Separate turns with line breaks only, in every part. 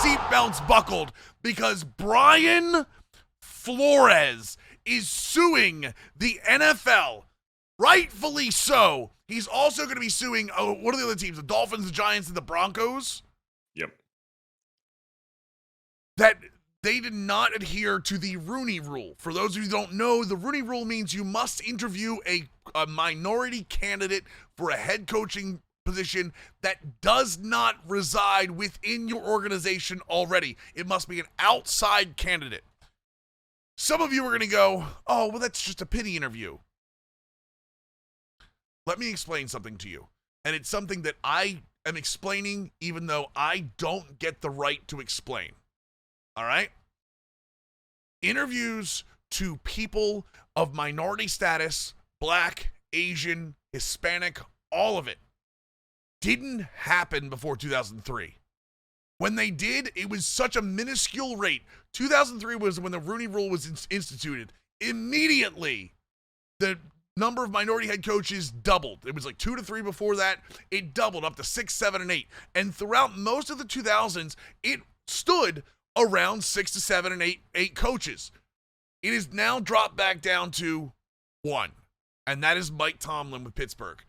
seatbelts buckled because Brian Flores is suing the NFL. Rightfully so. He's also going to be suing, what are the other teams? The Dolphins, the Giants, and the Broncos?
Yep.
That they did not adhere to the Rooney Rule. For those of you who don't know, the Rooney Rule means you must interview a minority candidate for a head coaching position that does not reside within your organization already. It must be an outside candidate. Some of you are going to go, oh, well, that's just a pity interview. Let me explain something to you. And it's something that I am explaining even though I don't get the right to explain. All right? Interviews to people of minority status, Black, Asian, Hispanic, all of it, didn't happen before 2003. When they did, it was such a minuscule rate. 2003 was when the Rooney Rule was instituted. Immediately, the number of minority head coaches doubled. It was like 2 to 3 before that. It doubled up to 6, 7, and 8. And throughout most of the 2000s, it stood around 6 to 7 and 8 coaches. It is now dropped back down to 1, and that is Mike Tomlin with Pittsburgh.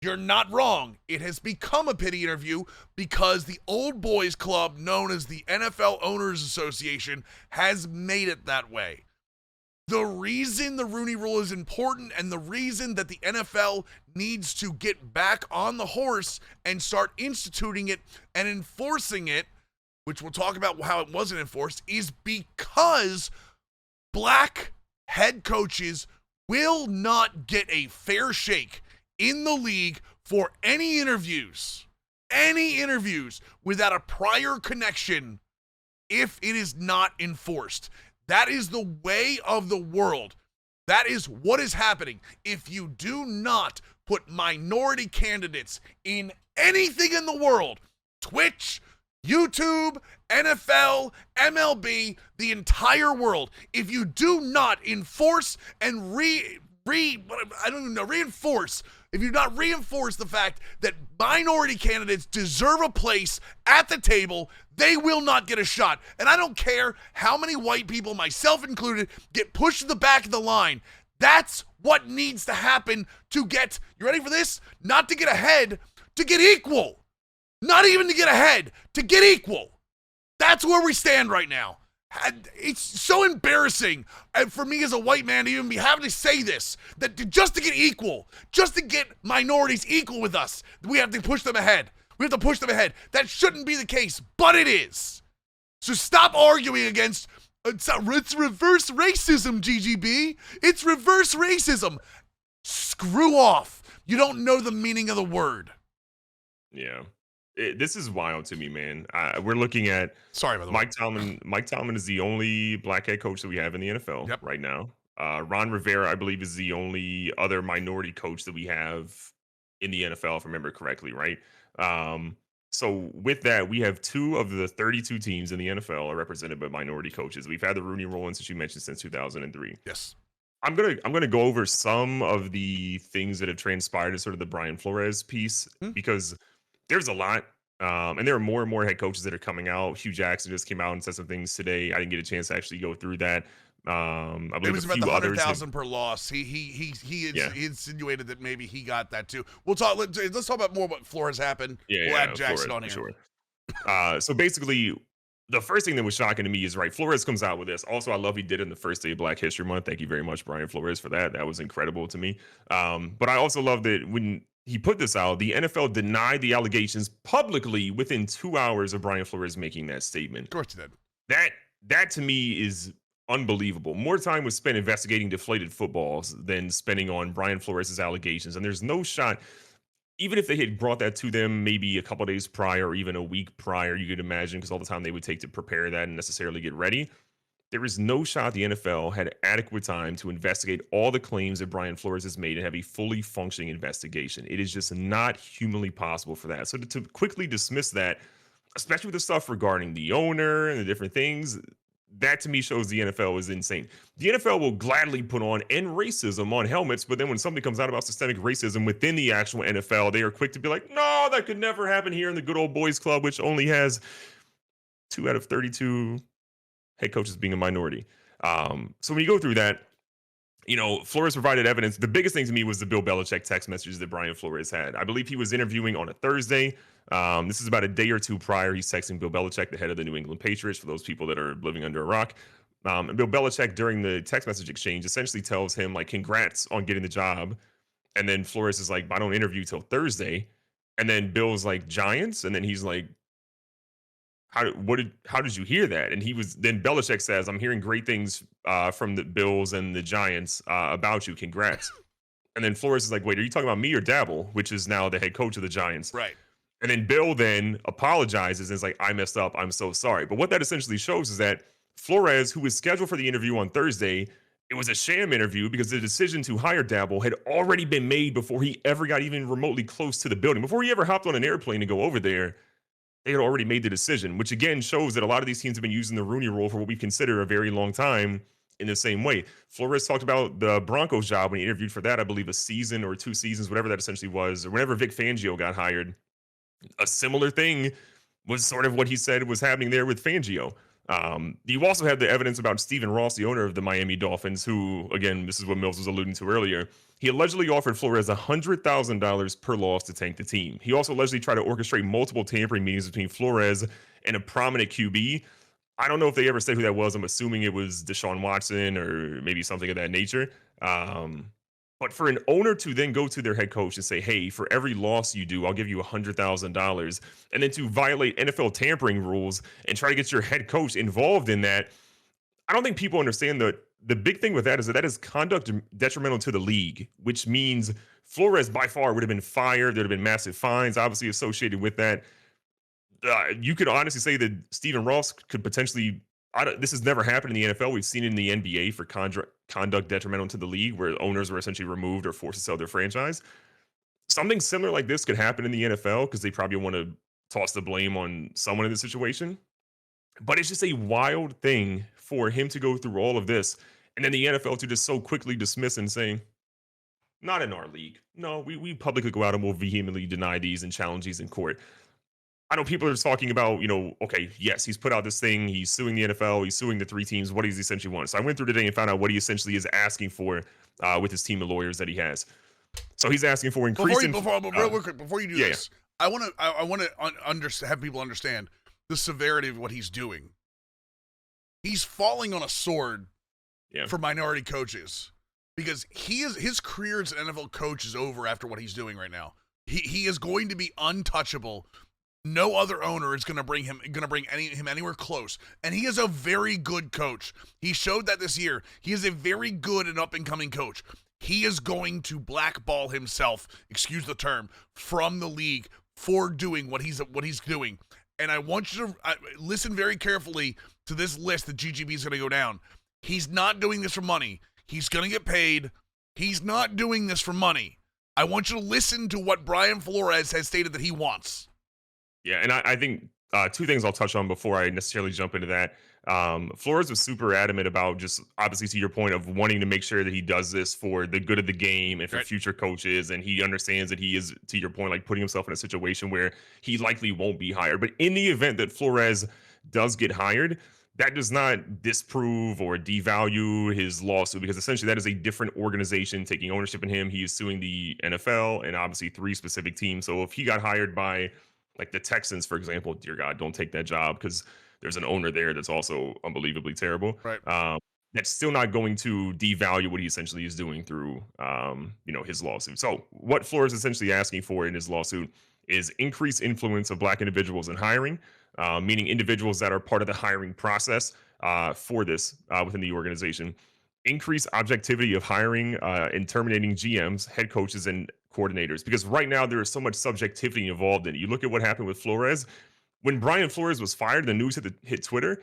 You're not wrong. It has become a pity interview because the old boys club known as the NFL Owners Association has made it that way. The reason the Rooney Rule is important and the reason that the NFL needs to get back on the horse and start instituting it and enforcing it, which we'll talk about how it wasn't enforced, is because Black head coaches will not get a fair shake in the league for any interviews without a prior connection if it is not enforced. That is the way of the world. That is what is happening. If you do not put minority candidates in anything in the world, Twitch, YouTube, NFL, MLB, the entire world, if you do not enforce and reinforce, if you do not reinforce the fact that minority candidates deserve a place at the table, they will not get a shot. And I don't care how many white people, myself included, get pushed to the back of the line. That's what needs to happen to get, you ready for this? Not to get ahead, to get equal. Not even to get ahead, to get equal. That's where we stand right now. It's so embarrassing for me as a white man to even be having to say this, that just to get equal, just to get minorities equal with us, we have to push them ahead. We have to push them ahead. That shouldn't be the case, but it is. So stop arguing against, it's reverse racism, GGB. It's reverse racism. Screw off. You don't know the meaning of the word.
Yeah. This is wild to me, man. We're looking at Mike Tomlin. Mike Tomlin is the only Black head coach that we have in the NFL right now. Ron Rivera, I believe, is the only other minority coach that we have in the NFL, if I remember correctly, right? So with that, we have 2 of the 32 teams in the NFL are represented by minority coaches. We've had the Rooney Rule, since you mentioned, since 2003.
Yes.
I'm gonna go over some of the things that have transpired in sort of the Brian Flores piece because there's a lot, and there are more and more head coaches that are coming out. Hugh Jackson just came out and said some things today. I didn't get a chance to actually go through that. I believe
it was about the 100,000
have,
per loss. He insinuated that maybe he got that too. We'll talk. Let's talk about more what Flores happened. We'll add Jackson
Flores,
on here.
Sure. So basically, the first thing that was shocking to me is Flores comes out with this. Also, I love he did it in the first day of Black History Month. Thank you very much, Brian Flores, for that. That was incredible to me. But I also love that when he put this out, the NFL denied the allegations publicly within 2 hours of Brian Flores making that statement.
Of course he did.
That to me is unbelievable. More time was spent investigating deflated footballs than spending on Brian Flores' allegations. And there's no shot, even if they had brought that to them maybe a couple days prior or even a week prior, you could imagine, because all the time they would take to prepare that and necessarily get ready. There is no shot the NFL had adequate time to investigate all the claims that Brian Flores has made and have a fully functioning investigation. It is just not humanly possible for that. So to quickly dismiss that, especially with the stuff regarding the owner and the different things, that to me shows the NFL is insane. The NFL will gladly put on end racism on helmets, but then when something comes out about systemic racism within the actual NFL, they are quick to be like, no, that could never happen here in the good old boys club, which only has 2 out of 32 head coaches being a minority. So when you go through that, Flores provided evidence. The biggest thing to me was the Bill Belichick text messages that Brian Flores had. I believe he was interviewing on a Thursday. This is about a day or two prior. He's texting Bill Belichick, the head of the New England Patriots, for those people that are living under a rock. And Bill Belichick, during the text message exchange, essentially tells him, like, congrats on getting the job. And then Flores is like, I don't interview till Thursday. And then Bill's like, Giants? And then he's like, how did you hear that? And then Belichick says, I'm hearing great things from the Bills and the Giants about you. Congrats. And then Flores is like, wait, are you talking about me or Dabble, which is now the head coach of the Giants?
Right.
And then Bill then apologizes and is like, I messed up. I'm so sorry. But what that essentially shows is that Flores, who was scheduled for the interview on Thursday, it was a sham interview because the decision to hire Dabble had already been made before he ever got even remotely close to the building. Before he ever hopped on an airplane to go over there, they had already made the decision, which again shows that a lot of these teams have been using the Rooney Rule for what we consider a very long time in the same way. Flores talked about the Broncos job when he interviewed for that, I believe a season or 2 seasons, whatever that essentially was, or whenever Vic Fangio got hired. A similar thing was sort of what he said was happening there with Fangio. You also have the evidence about Stephen Ross, the owner of the Miami Dolphins, who, again, this is what Mills was alluding to earlier. He allegedly offered Flores $100,000 per loss to tank the team. He also allegedly tried to orchestrate multiple tampering meetings between Flores and a prominent QB. I don't know if they ever said who that was. I'm assuming it was Deshaun Watson or maybe something of that nature. But for an owner to then go to their head coach and say, hey, for every loss you do, I'll give you $100,000, and then to violate NFL tampering rules and try to get your head coach involved in that, I don't think people understand the big thing with that is conduct detrimental to the league, which means Flores by far would have been fired. There'd have been massive fines, obviously, associated with that. You could honestly say that Stephen Ross could potentially. This has never happened in the NFL. We've seen it in the NBA for conduct detrimental to the league, where owners were essentially removed or forced to sell their franchise. Something similar like this could happen in the NFL because they probably want to toss the blame on someone in the situation. But it's just a wild thing for him to go through all of this and then the NFL to just so quickly dismiss and say, not in our league. No, we publicly go out and will vehemently deny these and challenge these in court. I know people are talking about, okay, yes, he's put out this thing. He's suing the NFL. He's suing the 3 teams. What does he essentially want? So I went through today and found out what he essentially is asking for with his team of lawyers that he has. So he's asking for increasing.
Real quick, before you do this,
yeah.
I want to have people understand the severity of what he's doing. He's falling on a sword for minority coaches because his career as an NFL coach is over after what he's doing right now. He is going to be untouchable. No other owner is going to bring him anywhere close. And he is a very good coach. He showed that this year. He is a very good and up-and-coming coach. He is going to blackball himself, excuse the term, from the league for doing what he's doing. And I want you to listen very carefully to this list that GGB is going to go down. He's not doing this for money. He's going to get paid. He's not doing this for money. I want you to listen to what Brian Flores has stated that he wants.
Yeah, and I think 2 things I'll touch on before I necessarily jump into that. Flores was super adamant about just, obviously, to your point of wanting to make sure that he does this for the good of the game and for future coaches. And he understands that he is, to your point, like putting himself in a situation where he likely won't be hired. But in the event that Flores does get hired, that does not disprove or devalue his lawsuit, because essentially that is a different organization taking ownership in him. He is suing the NFL and obviously 3 specific teams. So if he got hired by like the Texans, for example, dear God, don't take that job because there's an owner there that's also unbelievably terrible.
Right.
That's still not going to devalue what he essentially is doing through, his lawsuit. So what Flores is essentially asking for in his lawsuit is increased influence of Black individuals in hiring, meaning individuals that are part of the hiring process for this within the organization. Increase objectivity of hiring and terminating GMs, head coaches, and coordinators, because right now there is so much subjectivity involved in it. You look at what happened with Flores. When Brian Flores was fired, the news hit Twitter.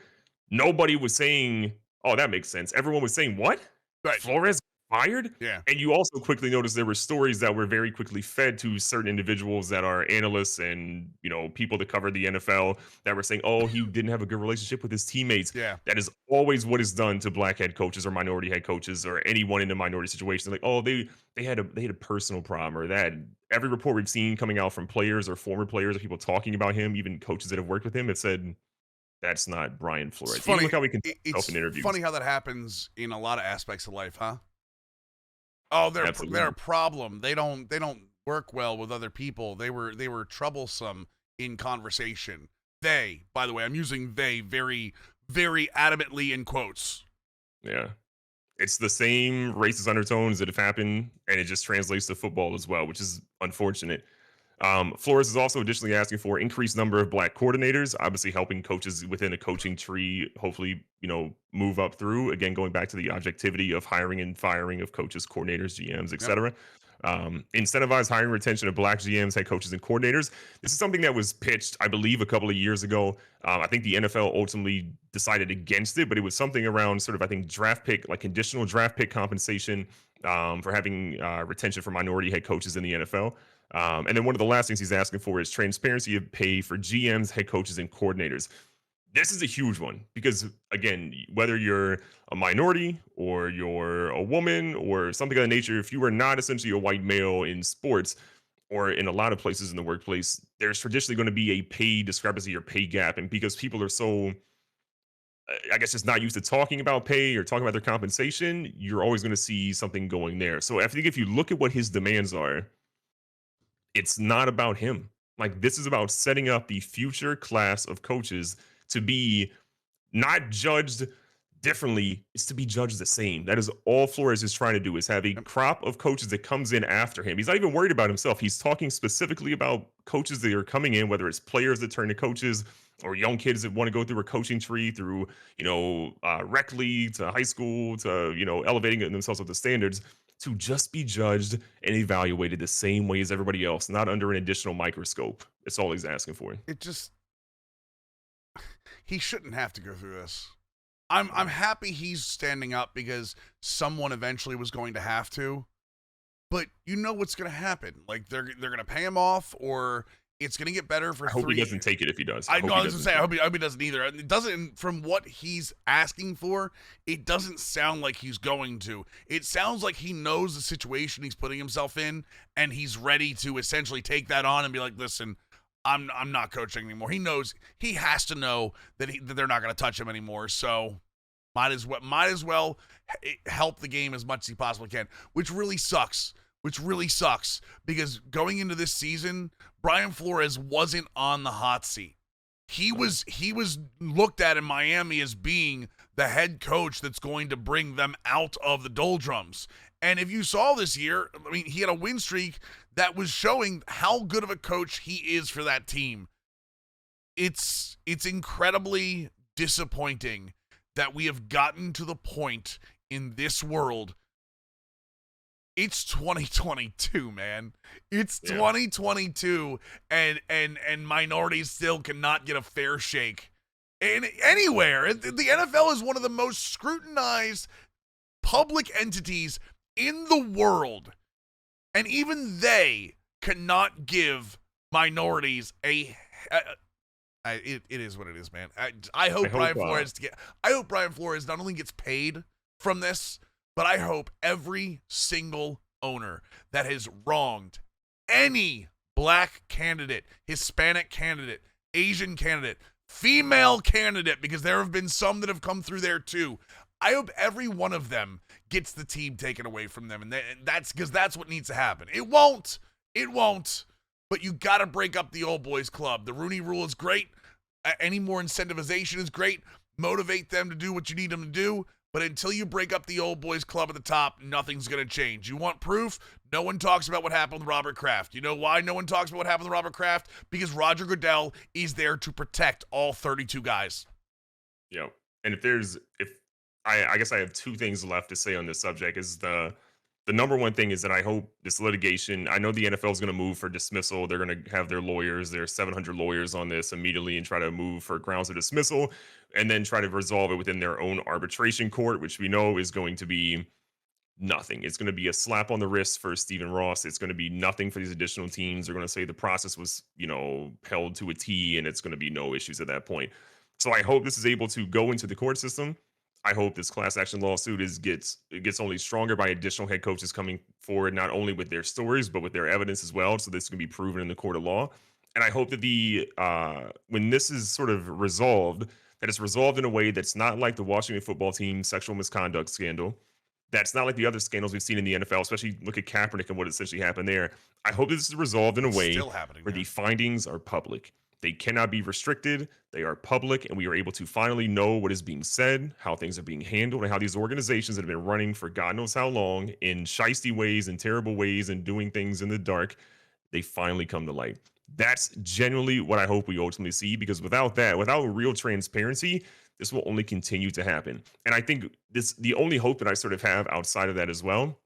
Nobody was saying, oh, that makes sense. Everyone was saying, what?
Right.
Flores fired?
Yeah.
And you also quickly noticed there were stories that were very quickly fed to certain individuals that are analysts and, people that cover the NFL that were saying, oh, he didn't have a good relationship with his teammates.
Yeah.
That is always what is done to Black head coaches or minority head coaches or anyone in a minority situation. Like, oh, they had a personal problem, or that. Every report we've seen coming out from players or former players or people talking about him, even coaches that have worked with him, it said that's not Brian
It's
Flores. Even
funny.
look how he conducts himself
It's
in interviews.
funny how that happens in a lot of aspects of life, huh? Oh, they're a
Absolutely.
problem. They don't work well with other people. They were troublesome in conversation. They, by the way, I'm using they very very adamantly in quotes.
Yeah. It's the same racist undertones that have happened, and it just translates to football as well, which is unfortunate. Flores is also additionally asking for increased number of black coordinators, obviously helping coaches within a coaching tree, hopefully, move up through. Again, going back to the objectivity of hiring and firing of coaches, coordinators, GMs,
Yep.
etc. Incentivize hiring retention of black GMs, head coaches, and coordinators. This is something that was pitched, I believe, a couple of years ago. I think the NFL ultimately decided against it, but it was something around sort of, I think, draft pick, like conditional draft pick compensation for having retention for minority head coaches in the NFL. And then one of the last things he's asking for is transparency of pay for GMs, head coaches, and coordinators. This is a huge one because, again, whether you're a minority or you're a woman or something of that nature, if you are not essentially a white male in sports or in a lot of places in the workplace, there's traditionally going to be a pay discrepancy or pay gap. And because people are so, I guess, just not used to talking about pay or talking about their compensation, you're always going to see something going there. So I think if you look at what his demands are, it's not about him. Like, this is about setting up the future class of coaches to be not judged differently, it's to be judged the same. That is all Flores is trying to do, is have a
Yep.
crop of coaches that comes in after him. He's not even worried about himself. He's talking specifically about coaches that are coming in, whether it's players that turn to coaches or young kids that want to go through a coaching tree through, rec league to high school to, elevating themselves up to standards, to just be judged and evaluated the same way as everybody else, not under an additional microscope. That's all he's asking for.
It just he shouldn't have to go through this. I'm happy he's standing up because someone eventually was going to have to. But you know what's going to happen. Like they're going to pay him off, or it's going to get better for
I hope
3
he doesn't take it if he does.
I know, I was
doesn't
gonna say, I hope he doesn't either. And it doesn't, from what he's asking for, it doesn't sound like he's going to. It sounds like he knows the situation he's putting himself in, and he's ready to essentially take that on and be like, listen, I'm not coaching anymore. He knows, he has to know that they're not going to touch him anymore. So might as well help the game as much as he possibly can, which really sucks. Because going into this season, Brian Flores wasn't on the hot seat. He was looked at in Miami as being the head coach that's going to bring them out of the doldrums. And if you saw this year, I mean, he had a win streak that was showing how good of a coach he is for that team. It's incredibly disappointing that we have gotten to the point in this world. It's 2022, man. It's 2022, and minorities still cannot get a fair shake. And anywhere, the NFL is one of the most scrutinized public entities in the world, and even they cannot give minorities a. It is what it is, man. I hope Brian Flores not only gets paid from this, but I hope every single owner that has wronged any black candidate, Hispanic candidate, Asian candidate, female candidate, because there have been some that have come through there too, I hope every one of them gets the team taken away from them. And that's because that's what needs to happen. It won't. But you got to break up the old boys club. The Rooney Rule is great. Any more incentivization is great. Motivate them to do what you need them to do. But until you break up the old boys club at the top, nothing's going to change. You want proof? No one talks about what happened with Robert Kraft. You know why no one talks about what happened with Robert Kraft? Because Roger Goodell is there to protect all 32 guys.
Yeah. And I guess I have two things left to say on this subject. Is the number one thing is that I hope this litigation, I know the NFL is going to move for dismissal. They're going to have their lawyers, their 700 lawyers on this immediately, and try to move for grounds of dismissal, and then try to resolve it within their own arbitration court, which we know is going to be nothing. It's going to be a slap on the wrist for Stephen Ross. It's going to be nothing for these additional teams. They're going to say the process was, held to a T, and it's going to be no issues at that point. So I hope this is able to go into the court system. I hope this class action lawsuit gets only stronger by additional head coaches coming forward, not only with their stories, but with their evidence as well. So this can be proven in the court of law. And I hope that when this is sort of resolved, that it's resolved in a way that's not like the Washington football team sexual misconduct scandal. That's not like the other scandals we've seen in the NFL, especially look at Kaepernick and what essentially happened there. I hope this is resolved in a
It's
way
still happening
where
there.
the findings are public. They cannot be restricted. They are public, and we are able to finally know what is being said, how things are being handled, and how these organizations that have been running for God knows how long in shisty ways and terrible ways and doing things in the dark, they finally come to light. That's genuinely what I hope we ultimately see, because without that, without real transparency, this will only continue to happen. And I think the only hope that I sort of have outside of that as well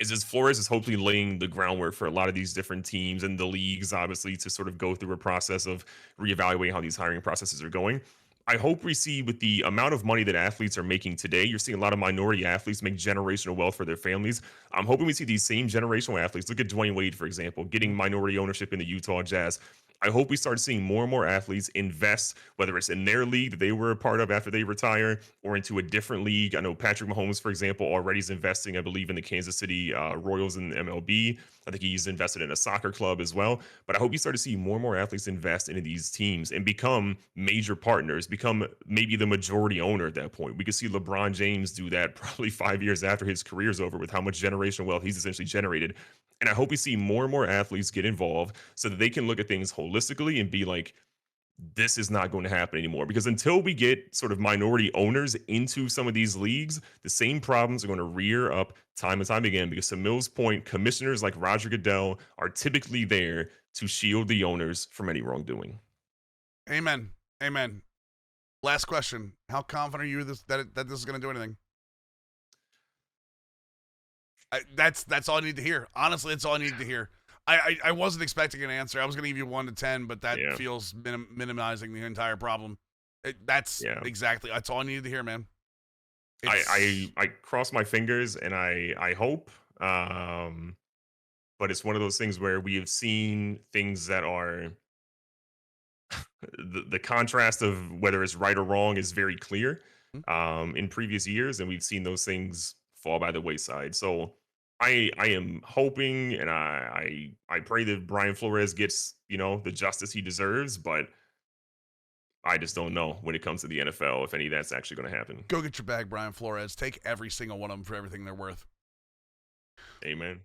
is as Flores is hopefully laying the groundwork for a lot of these different teams and the leagues, obviously, to sort of go through a process of reevaluating how these hiring processes are going. I hope we see with the amount of money that athletes are making today, you're seeing a lot of minority athletes make generational wealth for their families. I'm hoping we see these same generational athletes. Look at Dwayne Wade, for example, getting minority ownership in the Utah Jazz. I hope we start seeing more and more athletes invest, whether it's in their league that they were a part of after they retire or into a different league. I know Patrick Mahomes, for example, already is investing, I believe, in the Kansas City Royals in the MLB. I think he's invested in a soccer club as well. But I hope you start to see more and more athletes invest into these teams and become major partners, become maybe the majority owner at that point. We could see LeBron James do that probably 5 years after his career's over with how much generational wealth he's essentially generated. And I hope we see more and more athletes get involved so that they can look at things holistically and be like, this is not going to happen anymore. Because until we get sort of minority owners into some of these leagues, the same problems are going to rear up time and time again. Because to Mill's point, commissioners like Roger Goodell are typically there to shield the owners from any wrongdoing.
Amen. Amen. Last question. How confident are you that this is going to do anything? That's all I need to hear. Honestly, that's all I needed to hear. I wasn't expecting an answer. I was going to give you 1 to 10, but that feels minimizing the entire problem. That's all I needed to hear, man.
I cross my fingers and I hope, but it's one of those things where we have seen things that are the contrast of whether it's right or wrong is very clear in previous years, and we've seen those things fall by the wayside. So I am hoping and I pray that Brian Flores gets, the justice he deserves, but I just don't know when it comes to the NFL if any of that's actually going to happen.
Go get your bag, Brian Flores. Take every single one of them for everything they're worth.
Amen.